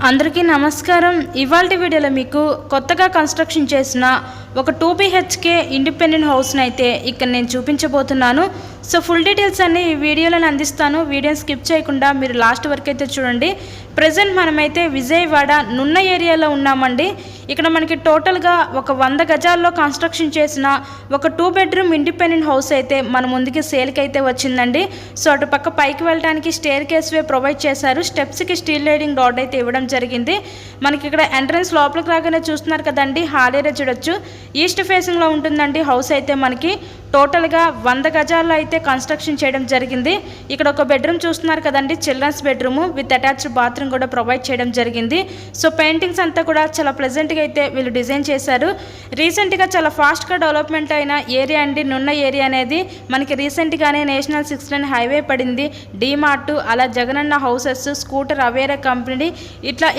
అందరికీ నమస్కారం. ఇవాల్టి వీడియోలో మీకు కొత్తగా కన్స్ట్రక్షన్ చేసిన ఒక 2 BHK ఇండిపెండెంట్ హౌస్ని అయితే ఇక్కడ నేను చూపించబోతున్నాను. సో ఫుల్ డీటెయిల్స్ అన్ని ఈ వీడియోలో అందిస్తాను. వీడియోని స్కిప్ చేయకుండా మీరు లాస్ట్ వరకు అయితే చూడండి. ప్రజెంట్ మనమైతే విజయవాడ నున్న ఏరియాలో ఉన్నామండి. ఇక్కడ మనకి టోటల్గా ఒక 100 గజాల్లో కన్స్ట్రక్షన్ చేసిన ఒక 2 బెడ్రూమ్ ఇండిపెండెంట్ హౌస్ అయితే మన ముందుకి సేల్కి అయితే వచ్చిందండి. సో అటు పక్క పైకి వెళ్ళడానికి స్టేర్ కేస్ వే ప్రొవైడ్ చేశారు. స్టెప్స్కి స్టీల్ లైడింగ్ రాడ్ అయితే ఇవ్వడం జరిగింది. మనకి ఇక్కడ ఎంట్రన్స్ లోపలికి రాగానే చూస్తున్నారు కదండి, హాల్ ఏరియా చూడొచ్చు. ఈస్ట్ ఫేసింగ్లో ఉంటుందండి హౌస్ అయితే. మనకి టోటల్గా 100 గజాల్లో అయితే కన్స్ట్రక్షన్ చేయడం జరిగింది. ఇక్కడ ఒక బెడ్రూమ్ చూస్తున్నారు కదండి, children's bedroom with attached bathroom కూడా ప్రొవైడ్ చేయడం జరిగింది. సో పెయింటింగ్స్ అంతా కూడా చాలా ప్లెజెంట్గా అయితే వీళ్ళు డిజైన్ చేశారు. రీసెంట్గా చాలా ఫాస్ట్గా డెవలప్మెంట్ అయిన ఏరియా అండి నున్న ఏరియా అనేది. మనకి రీసెంట్గానే నేషనల్ 6 లైన్ హైవే పడింది. డీమార్ట్, అలా జగనన్న హౌసెస్, స్కూటర్ అవేరా కంపెనీ,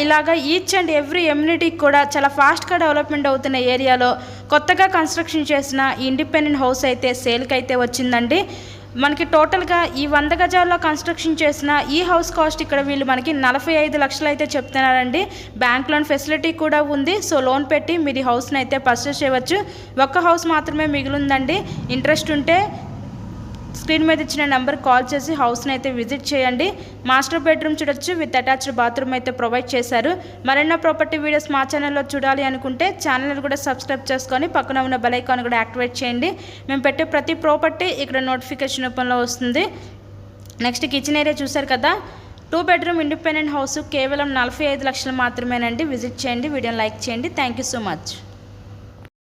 ఇలాగా ఈచ్ అండ్ ఎవ్రీ ఎమ్యూనిటీకి కూడా చాలా ఫాస్ట్గా డెవలప్మెంట్ అవుతున్న ఏరియాలో కొత్తగా కన్స్ట్రక్షన్ చేసిన ఇండిపెండెంట్ హౌస్ అయితే సేల్కి అయితే వచ్చిందండి. మనకి టోటల్గా ఈ 100 గజాల్లో కన్స్ట్రక్షన్ చేసిన ఈ హౌస్ కాస్ట్ ఇక్కడ వీళ్ళు మనకి 45 లక్షలు అయితే చెప్తున్నారండి. బ్యాంక్ లోన్ ఫెసిలిటీ కూడా ఉంది. సో లోన్ పెట్టి మీరు ఈ హౌస్ని అయితే పర్చేస్ చేయవచ్చు. ఒక్క హౌస్ మాత్రమే మిగిలిందండి. ఇంట్రెస్ట్ ఉంటే స్క్రీన్ మీద ఇచ్చిన నెంబర్ కాల్ చేసి హౌస్ని అయితే విజిట్ చేయండి. మాస్టర్ బెడ్రూమ్ చూడొచ్చు, విత్ అటాచ్డ్ బాత్రూమ్ అయితే ప్రొవైడ్ చేశారు. మరెన్నో ప్రాపర్టీ వీడియోస్ మా ఛానల్లో చూడాలి అనుకుంటే ఛానల్ కూడా సబ్స్క్రైబ్ చేసుకొని పక్కన ఉన్న బెల్ ఐకాన్ కూడా యాక్టివేట్ చేయండి. మేము పెట్టే ప్రతి ప్రాపర్టీ ఇక్కడ నోటిఫికేషన్ రూపంలో వస్తుంది. నెక్స్ట్ కిచెన్ ఏరియా చూసారు కదా, 2 బెడ్రూమ్ ఇండిపెండెంట్ హౌస్ కేవలం 45 లక్షలు మాత్రమేనండి. విజిట్ చేయండి, వీడియోని లైక్ చేయండి. Thank you so much.